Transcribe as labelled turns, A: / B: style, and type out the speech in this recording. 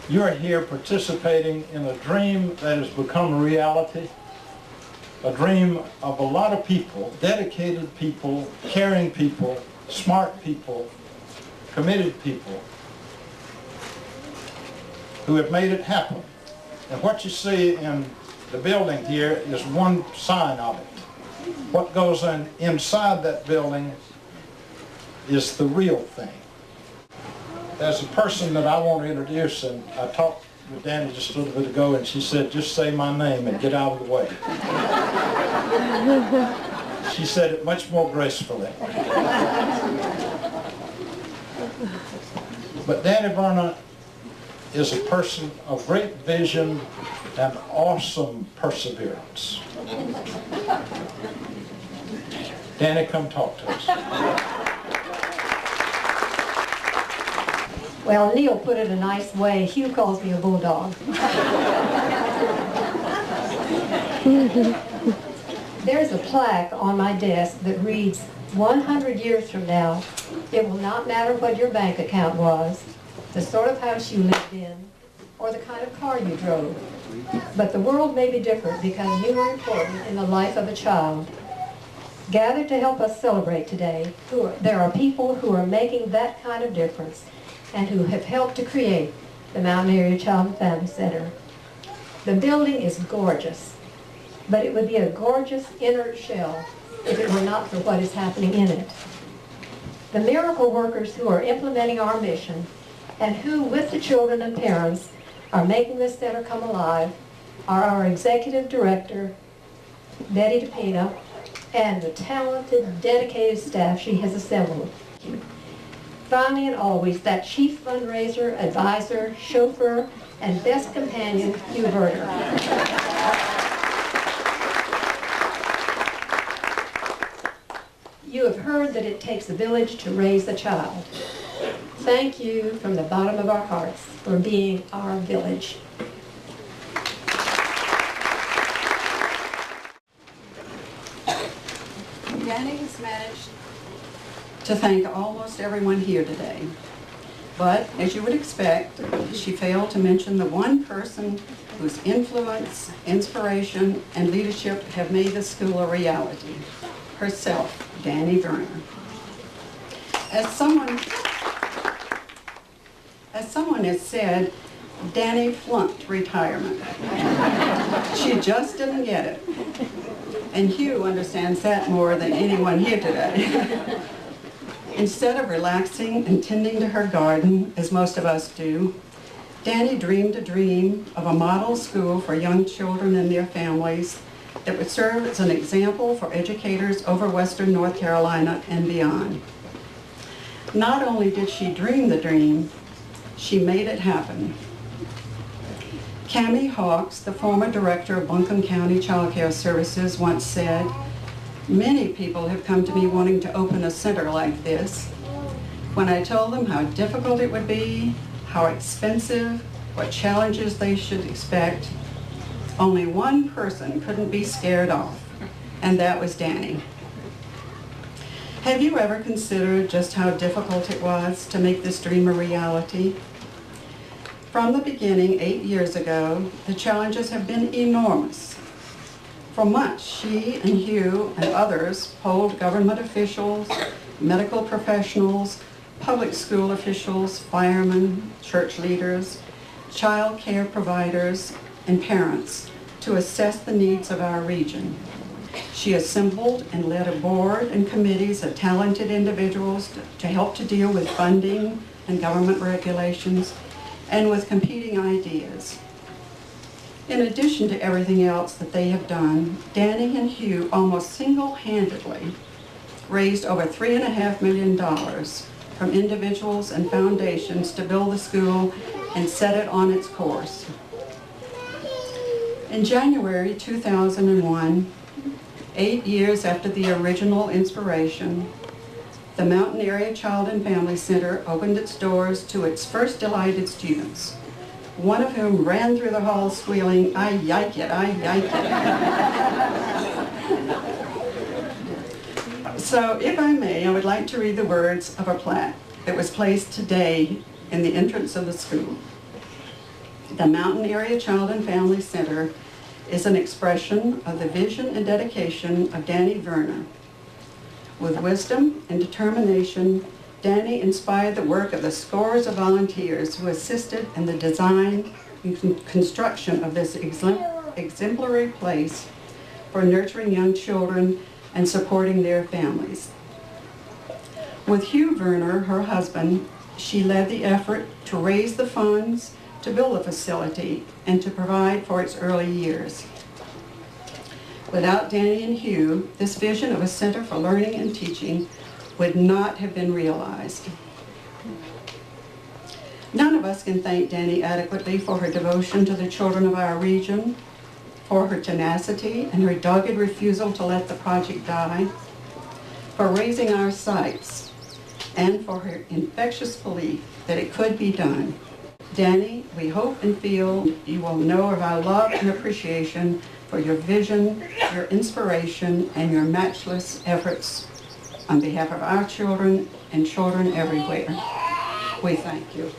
A: You're here participating in a dream that has become a reality, a dream of a lot of people, dedicated people, caring people, smart people, committed people who have made it happen. And what you see in the building here is one sign of it. What goes on inside that building is the real thing. There's a person that I want to introduce, and I talked with Danny just a little bit ago, and she said, just say my name and get out of the way. She said it much more gracefully. But Danny Verner is a person of great vision and awesome perseverance. Danny, come talk to us.
B: Well, Neil put it a nice way. Hugh calls me a bulldog. There's a plaque on my desk that reads, 100 years from now, it will not matter what your bank account was, the sort of house you lived in, or the kind of car you drove. But the world may be different because you are important in the life of a child. Gathered to help us celebrate today, there are people who are making that kind of difference and who have helped to create the Mountain Area Child and Family Center. The building is gorgeous, but it would be a gorgeous inert shell if it were not for what is happening in it. The miracle workers who are implementing our mission and who, with the children and parents, are making this center come alive are our executive director, Betty DePina, and the talented, dedicated staff she has assembled. Finally and always, that chief fundraiser, advisor, chauffeur, and best companion, Hugh Verner. You have heard that it takes a village to raise a child. Thank you from the bottom of our hearts for being our village.
C: Danny has managed to thank almost everyone here today. But, as you would expect, she failed to mention the one person whose influence, inspiration, and leadership have made the school a reality. Herself, Danny Verner. As someone has said, Danny flunked retirement. She just didn't get it. And Hugh understands that more than anyone here today. Instead of relaxing and tending to her garden, as most of us do, Danny dreamed a dream of a model school for young children and their families that would serve as an example for educators over Western North Carolina and beyond. Not only did she dream the dream, she made it happen. Cammie Hawks, the former director of Buncombe County Child Care Services, once said, "Many people have come to me wanting to open a center like this. When I told them how difficult it would be, how expensive, what challenges they should expect, only one person couldn't be scared off, and that was Danny." Have you ever considered just how difficult it was to make this dream a reality? From the beginning 8 years ago, the challenges have been enormous. For months, she and Hugh and others polled government officials, medical professionals, public school officials, firemen, church leaders, child care providers, and parents to assess the needs of our region. She assembled and led a board and committees of talented individuals to help to deal with funding and government regulations and with competing ideas. In addition to everything else that they have done, Danny and Hugh almost single-handedly raised over $3.5 million from individuals and foundations to build the school and set it on its course. In January 2001, 8 years after the original inspiration, the Mountain Area Child and Family Center opened its doors to its first delighted students, one of whom ran through the hall squealing, "I yike it, I yike it." So, if I may, I would like to read the words of a plaque that was placed today in the entrance of the school. The Mountain Area Child and Family Center is an expression of the vision and dedication of Danny Verner. With wisdom and determination, Danny inspired the work of the scores of volunteers who assisted in the design and construction of this exemplary place for nurturing young children and supporting their families. With Hugh Verner, her husband, she led the effort to raise the funds to build the facility and to provide for its early years. Without Danny and Hugh, this vision of a center for learning and teaching would not have been realized. None of us can thank Danny adequately for her devotion to the children of our region, for her tenacity and her dogged refusal to let the project die, for raising our sights, and for her infectious belief that it could be done. Danny, we hope and feel you will know of our love and appreciation for your vision, your inspiration, and your matchless efforts on behalf of our children and children everywhere. We thank you.